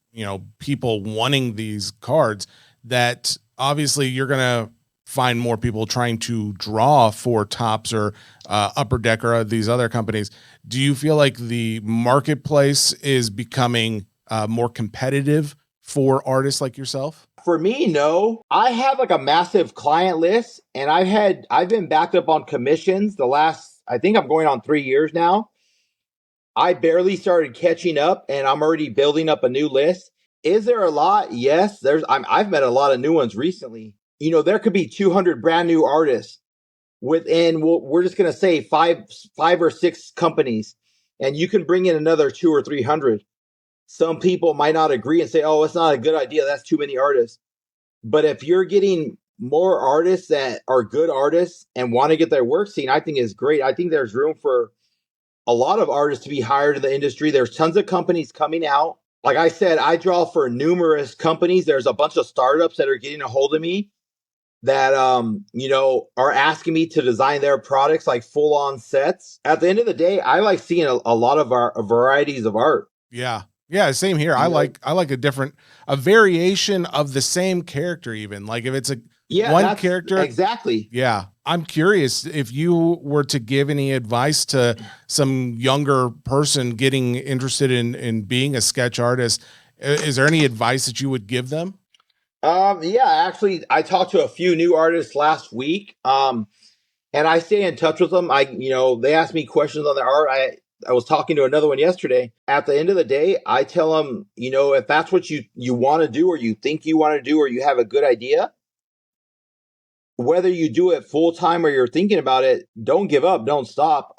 people wanting these cards that obviously you're going to find more people trying to draw for Topps or Upper Deck or these other companies? Do you feel like the marketplace is becoming more competitive for artists like yourself? For me, no. I have like a massive client list, and I've been backed up on commissions the last, I think I'm going on 3 years now. I barely started catching up, and I'm already building up a new list. Is there a lot? Yes. I've met a lot of new ones recently. There could be 200 brand new artists within, we're just going to say five or six companies, and you can bring in another 200 or 300. Some people might not agree and say, oh, it's not a good idea. That's too many artists. But if you're getting more artists that are good artists and want to get their work seen, I think is great. I think there's room for a lot of artists to be hired in the industry. There's tons of companies coming out. Like I said, I draw for numerous companies. There's a bunch of startups that are getting a hold of me that, are asking me to design their products, like full on sets. At the end of the day, I like seeing a lot of our varieties of art. Yeah. Yeah, same here. I like a variation of the same character, even like if it's one character. Exactly. Yeah. I'm curious if you were to give any advice to some younger person getting interested in being a sketch artist. Is there any advice that you would give them? Yeah, actually I talked to a few new artists last week. And I stay in touch with them. They ask me questions on their art. I was talking to another one yesterday. At the end of the day, I tell them, if that's what you want to do or you think you want to do or you have a good idea, whether you do it full time or you're thinking about it, don't give up, don't stop.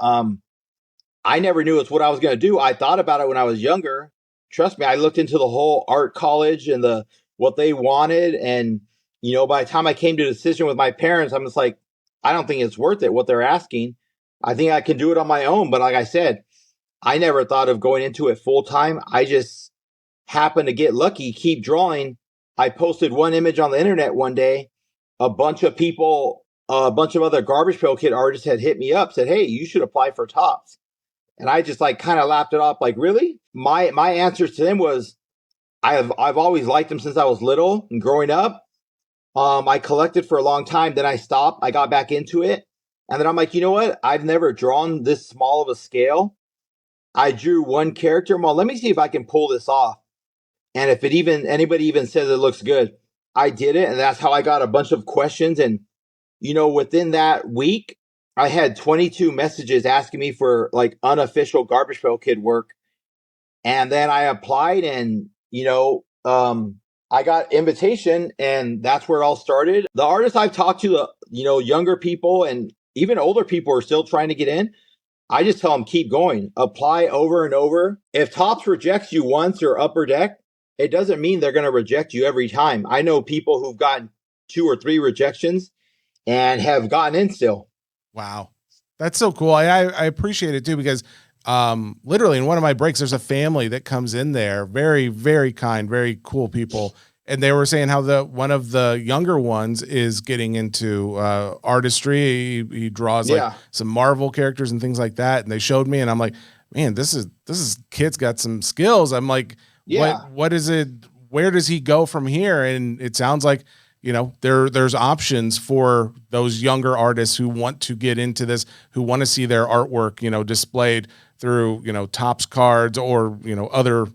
I never knew it's what I was going to do. I thought about it when I was younger. Trust me, I looked into the whole art college and what they wanted. And, by the time I came to a decision with my parents, I'm just like, I don't think it's worth it, what they're asking. I think I can do it on my own. But like I said, I never thought of going into it full time. I just happened to get lucky, keep drawing. I posted one image on the internet one day. A bunch of people, a bunch of other Garbage Pail Kid artists had hit me up, said, hey, you should apply for Topps. And I just like kind of laughed it off, like, really? My answers to them was, I've always liked them since I was little and growing up. I collected for a long time. Then I stopped. I got back into it. And then I'm like, you know what? I've never drawn this small of a scale. I drew one character. Well, let me see if I can pull this off. And if anybody even says it looks good, I did it. And that's how I got a bunch of questions. And, within that week, I had 22 messages asking me for like unofficial Garbage Pail Kid work. And then I applied and, I got invitation and that's where it all started. The artists I've talked to, younger people and even older people are still trying to get in. I just tell them, keep going, apply over and over. If Topps rejects you once or Upper Deck, it doesn't mean they're going to reject you every time. I know people who've gotten 2 or 3 rejections and have gotten in still. Wow. That's so cool. I appreciate it too, because literally in one of my breaks, there's a family that comes in there, very, very kind, very cool people. And they were saying how one of the younger ones is getting into artistry. He draws like some Marvel characters and things like that. And they showed me, and I'm like, man, this is kid's got some skills. I'm like, what is it? Where does he go from here? And it sounds like there's options for those younger artists who want to get into this, who want to see their artwork, displayed through, Topps cards or, other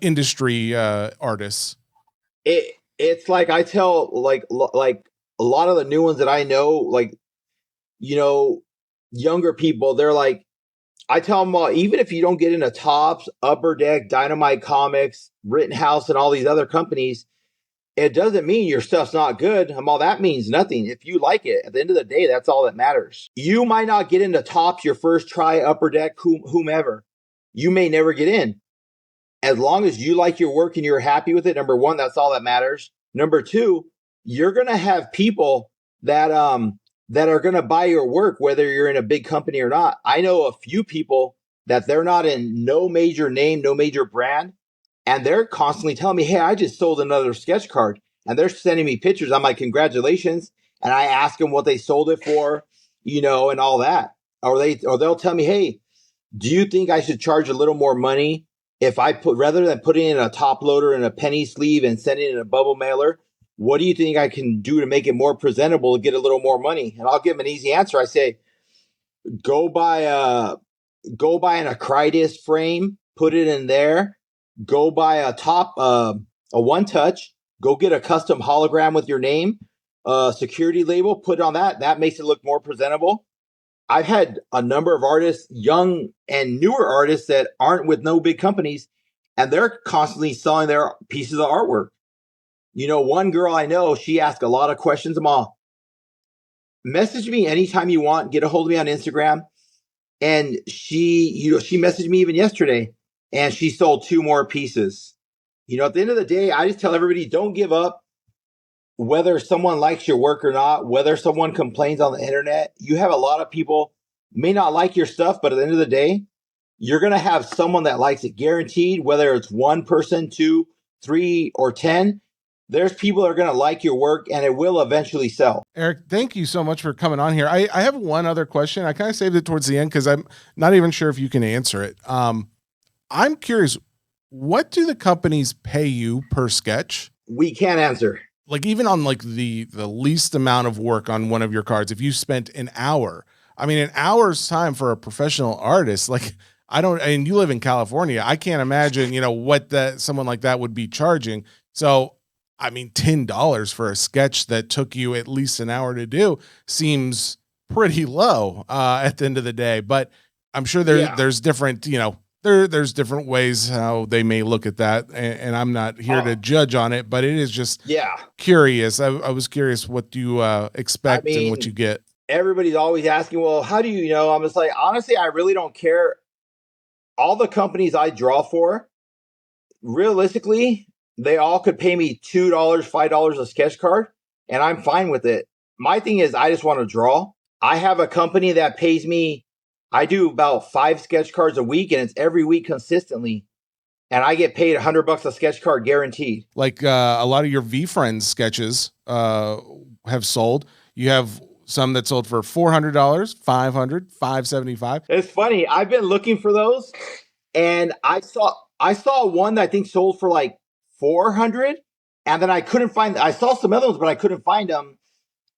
industry artists. It's like I tell like a lot of the new ones that I know, like, younger people, they're like, I tell them all, even if you don't get into Topps, Upper Deck, Dynamite Comics, Rittenhouse, and all these other companies, it doesn't mean your stuff's not good. All that means nothing. If you like it, at the end of the day, that's all that matters. You might not get into Topps your first try, Upper Deck, whomever. You may never get in. As long as you like your work and you're happy with it, number one, that's all that matters. Number two, you're gonna have people that are gonna buy your work, whether you're in a big company or not. I know a few people that they're not in no major name, no major brand, and they're constantly telling me, "Hey, I just sold another sketch card," and they're sending me pictures. I'm like, "Congratulations!" And I ask them what they sold it for, and all that. Or they'll tell me, "Hey, do you think I should charge a little more money if I rather than putting in a top loader and a penny sleeve and sending it in a bubble mailer? What do you think I can do to make it more presentable to get a little more money?" And I'll give them an easy answer. I say, go buy an Acrytis frame, put it in there. Go buy a one touch. Go get a custom hologram with your name, security label, put it on that. That makes it look more presentable. I've had a number of artists, young and newer artists, that aren't with no big companies, and they're constantly selling their pieces of artwork. One girl I know, she asked a lot of questions. Message me anytime you want. Get a hold of me on Instagram. And she messaged me even yesterday, and she sold 2 more pieces. At the end of the day, I just tell everybody, don't give up. Whether someone likes your work or not, whether someone complains on the internet, you have a lot of people may not like your stuff, but at the end of the day, you're going to have someone that likes it, guaranteed, whether it's one person, 2, 3, or 10. There's people that are going to like your work, and it will eventually sell. Eric, thank you so much for coming on here. I have one other question. I kind of saved it towards the end because I'm not even sure if you can answer it. I'm curious, what do the companies pay you per sketch? We can't answer. Like, even on like the least amount of work on one of your cards, if you spent an hour, an hour's time for a professional artist, like, and you live in California, I can't imagine, what someone like that would be charging. So, $10 for a sketch that took you at least an hour to do seems pretty low, at the end of the day, but I'm sure there's different, there's different ways how they may look at that, and I'm not here to judge on it, but it is just curious. I was curious what do you expect and what you get. Everybody's always asking, well, how do you know? I'm just like, honestly, I really don't care. All the companies I draw for, realistically, they all could pay me $2, $5 a sketch card, and I'm fine with it. My thing is, I just want to draw. I have a company that pays me, I do about 5 sketch cards a week, and it's every week consistently. And I get paid $100 a sketch card guaranteed. Like a lot of your V-Friends sketches have sold. You have some that sold for $400, $500, $575. It's funny. I've been looking for those, and I saw one that I think sold for like $400, and then I couldn't find. I saw some other ones, but I couldn't find them.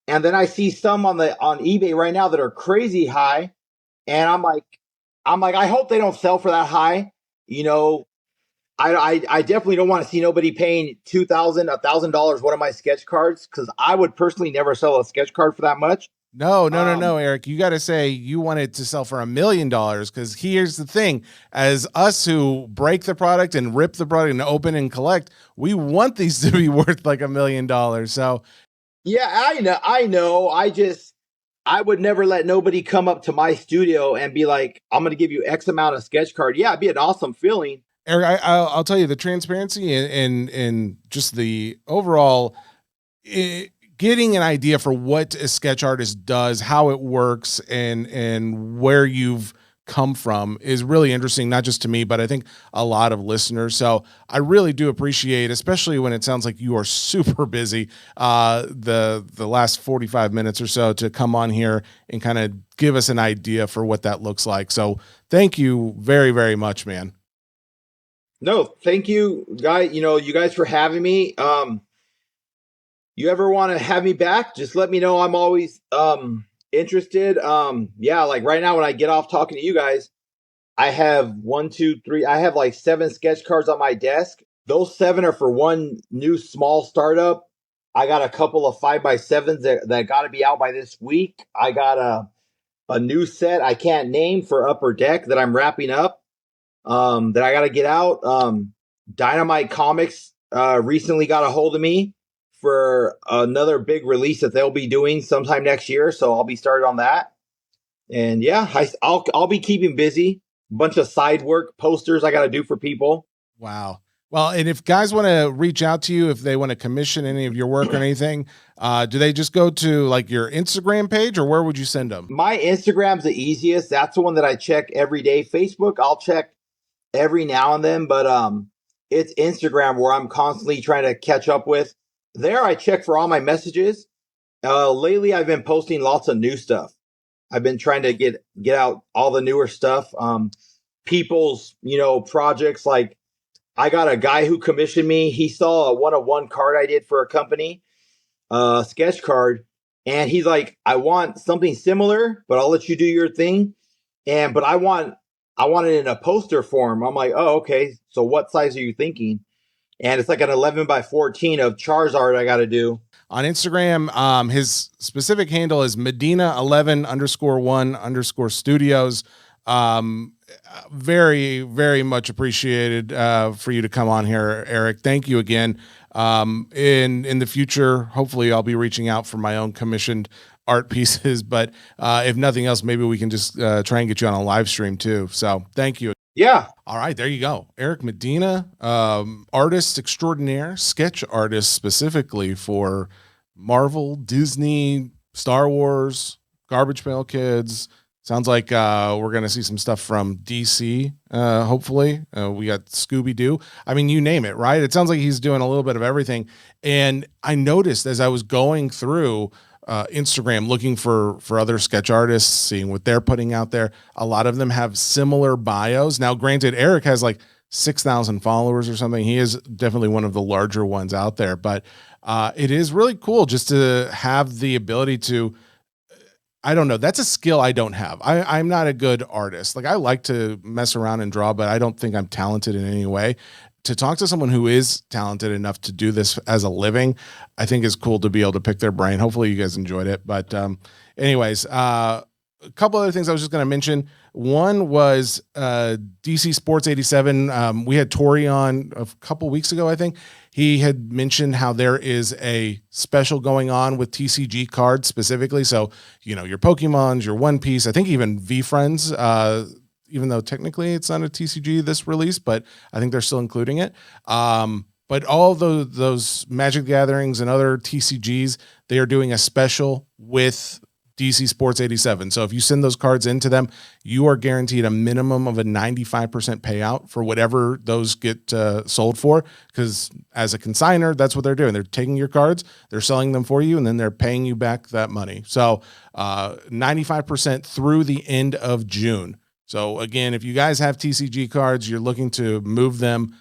And then I see some on eBay right now that are crazy high. And I'm like, I hope they don't sell for that high. I definitely don't want to see nobody paying $2,000, $1,000 one of my sketch cards, because I would personally never sell a sketch card for that much. No, Eric. You got to say you want it to sell for $1 million, because here's the thing: as us who break the product and rip the product and open and collect, we want these to be worth like $1 million. So, yeah, I know. I would never let nobody come up to my studio and be like, I'm going to give you X amount of sketch card. Yeah, it'd be an awesome feeling. Eric, I'll tell you, the transparency and just the overall getting an idea for what a sketch artist does, how it works, and where you've come from is really interesting, not just to me, but I think a lot of listeners. So I really do appreciate, especially when it sounds like you are super busy, the last 45 minutes or so to come on here and kind of give us an idea for what that looks like. So thank you very, very much, man. No, thank you, guys. You guys for having me. you ever want to have me back, just let me know. I'm always interested. Yeah, like right now when I get off talking to you guys, I have one, two, three. I have like 7 sketch cards on my desk. Those 7 are for one new small startup. I got a couple of 5x7s that got to be out by this week. I got a new set I can't name for Upper Deck that I'm wrapping up. That I got to get out. Dynamite Comics recently got a hold of me for another big release that they'll be doing sometime next year. So I'll be started on that. And yeah, I'll be keeping busy. Bunch of side work, posters I got to do for people. Wow. Well, and if guys want to reach out to you, if they want to commission any of your work or anything, do they just go to like your Instagram page, or where would you send them? My Instagram's the easiest. That's the one that I check every day. Facebook, I'll check every now and then, but it's Instagram where I'm constantly trying to catch up with. There I check for all my messages. Lately I've been posting lots of new stuff. I've been trying to get out all the newer stuff. People's, projects. Like I got a guy who commissioned me. He saw a 1-of-1 card I did for a company, sketch card. And he's like, I want something similar, but I'll let you do your thing. But I want it in a poster form. I'm like, oh, okay. So what size are you thinking? And it's like an 11x14 of Charizard I got to do. On Instagram, his specific handle is Medina11_1_studios. Very, very much appreciated for you to come on here, Eric. Thank you again. In the future, hopefully I'll be reaching out for my own commissioned art pieces, but if nothing else, maybe we can just try and get you on a live stream too. So thank you. Yeah. All right, there you go. Eric Medina, artist extraordinaire, sketch artist specifically for Marvel, Disney, Star Wars, Garbage Pail Kids. Sounds like we're going to see some stuff from DC, hopefully. We got Scooby-Doo. I mean, you name it, right? It sounds like he's doing a little bit of everything. And I noticed as I was going through Instagram looking for other sketch artists, seeing what they're putting out there, a lot of them have similar bios. Now, granted, Eric has like 6,000 followers or something. He is definitely one of the larger ones out there, but it is really cool just to have the ability to, I don't know. That's a skill I don't have. I'm not a good artist. Like I like to mess around and draw, but I don't think I'm talented in any way. To talk to someone who is talented enough to do this as a living, I think is cool to be able to pick their brain. Hopefully you guys enjoyed it. But anyways, a couple other things I was just going to mention. One was DC Sports 87. We had Tori on a couple weeks ago, I think. He had mentioned how there is a special going on with TCG cards specifically. So, your Pokemons, your One Piece, I think even V-Friends, even though technically it's not a TCG this release, but I think they're still including it. But all those Magic Gatherings and other TCGs, they are doing a special with DC Sports 87. So if you send those cards into them, you are guaranteed a minimum of a 95% payout for whatever those get sold for. Because as a consignor, that's what they're doing. They're taking your cards, they're selling them for you, and then they're paying you back that money. So 95% through the end of June. So again, if you guys have TCG cards, you're looking to move them,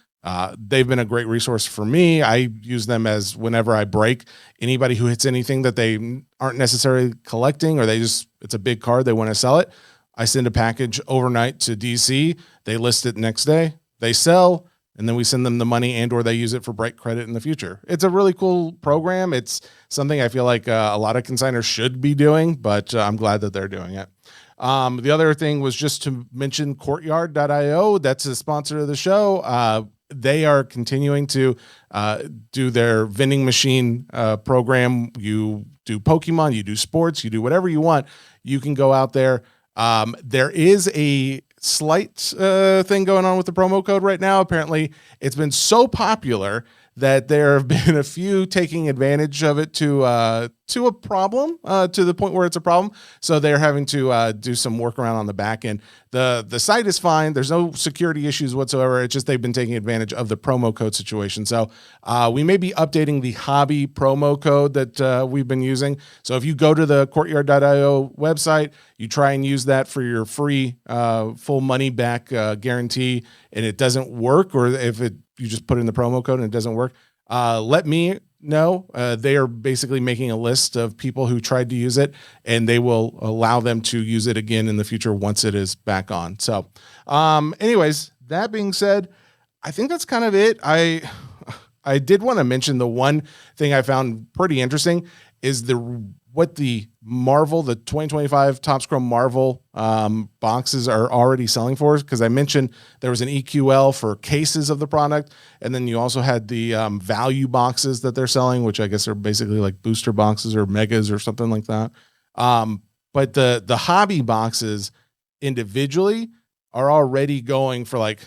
they've been a great resource for me. I use them as whenever I break. Anybody who hits anything that they aren't necessarily collecting, or it's a big card, they want to sell it, I send a package overnight to DC. They list it next day, they sell, and then we send them the money, and or they use it for break credit in the future. It's a really cool program. It's something I feel like a lot of consigners should be doing, but I'm glad that they're doing it. The other thing was just to mention Courtyard.io. That's a sponsor of the show. They are continuing to do their vending machine program. You do Pokemon, you do sports, you do whatever you want. You can go out there. There is a slight thing going on with the promo code right now. Apparently, it's been so popular that there have been a few taking advantage of it to a problem, to the point where it's a problem. So they're having to do some workaround on the back end. The site is fine. There's no security issues whatsoever. It's just they've been taking advantage of the promo code situation. So we may be updating the hobby promo code that we've been using. So if you go to the Courtyard.io website, you try and use that for your free full money back guarantee, and it doesn't work, or if you just put in the promo code and it doesn't work, let me know. They are basically making a list of people who tried to use it, and they will allow them to use it again in the future once it is back on. So, anyways, that being said, I think that's kind of it. I did want to mention the one thing I found pretty interesting is what the 2025 Topps Chrome Marvel boxes are already selling for, because I mentioned there was an EQL for cases of the product, and then you also had the value boxes that they're selling, which I guess are basically like booster boxes or megas or something like that. But the hobby boxes individually are already going for like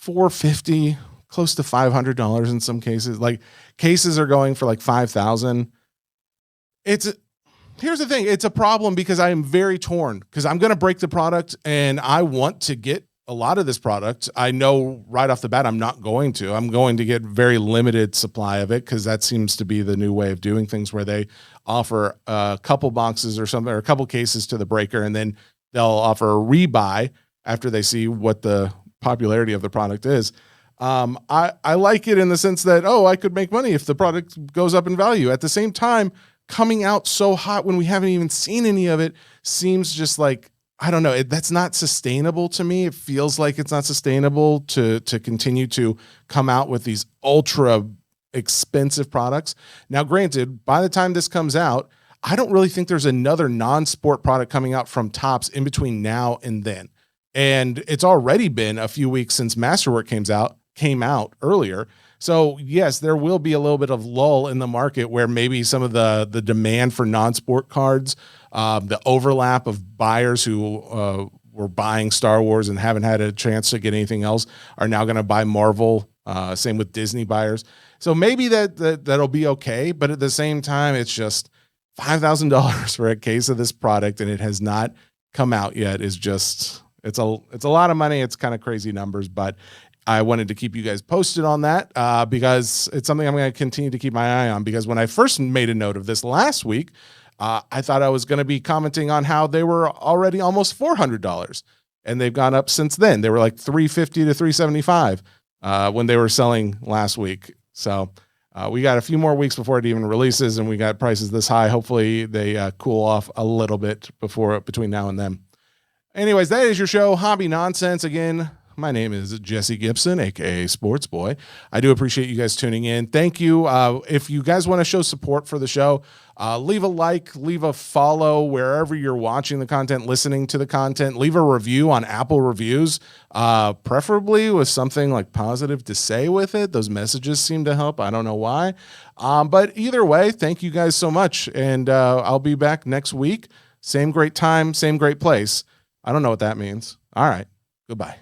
$450, close to $500 in some cases. Like cases are going for like $5,000. Here's the thing. It's a problem because I am very torn, because I'm going to break the product and I want to get a lot of this product. I know right off the bat, I'm not going to. I'm going to get very limited supply of it, because that seems to be the new way of doing things, where they offer a couple boxes or something, or a couple cases to the breaker, and then they'll offer a rebuy after they see what the popularity of the product is. I like it in the sense that, I could make money if the product goes up in value. At the same time, coming out so hot when we haven't even seen any of it seems just like, I don't know, that's not sustainable to me. It feels like it's not sustainable to continue to come out with these ultra expensive products. Now, granted, by the time this comes out, I don't really think there's another non-sport product coming out from Topps in between now and then. And it's already been a few weeks since Masterwork came out earlier. So yes, there will be a little bit of lull in the market, where maybe some of the demand for non-sport cards, the overlap of buyers who were buying Star Wars and haven't had a chance to get anything else are now going to buy Marvel. Same with Disney buyers. So maybe that'll be okay. But at the same time, it's just $5,000 for a case of this product, and it has not come out yet. It's a lot of money. It's kind of crazy numbers, but I wanted to keep you guys posted on that because it's something I'm going to continue to keep my eye on, because when I first made a note of this last week, I thought I was going to be commenting on how they were already almost $400, and they've gone up since then. They were like $350 to $375 when they were selling last week. So we got a few more weeks before it even releases, and we got prices this high. Hopefully they cool off a little bit between now and then. Anyways, that is your show, Hobby Nonsense. Again, my name is Jesse Gibson, aka Sports Boy. I do appreciate you guys tuning in. Thank you. If you guys want to show support for the show, leave a like, leave a follow wherever you're watching the content, listening to the content. Leave a review on Apple Reviews, preferably with something like positive to say with it. Those messages seem to help. I don't know why. But either way, thank you guys so much. And I'll be back next week. Same great time, same great place. I don't know what that means. All right. Goodbye.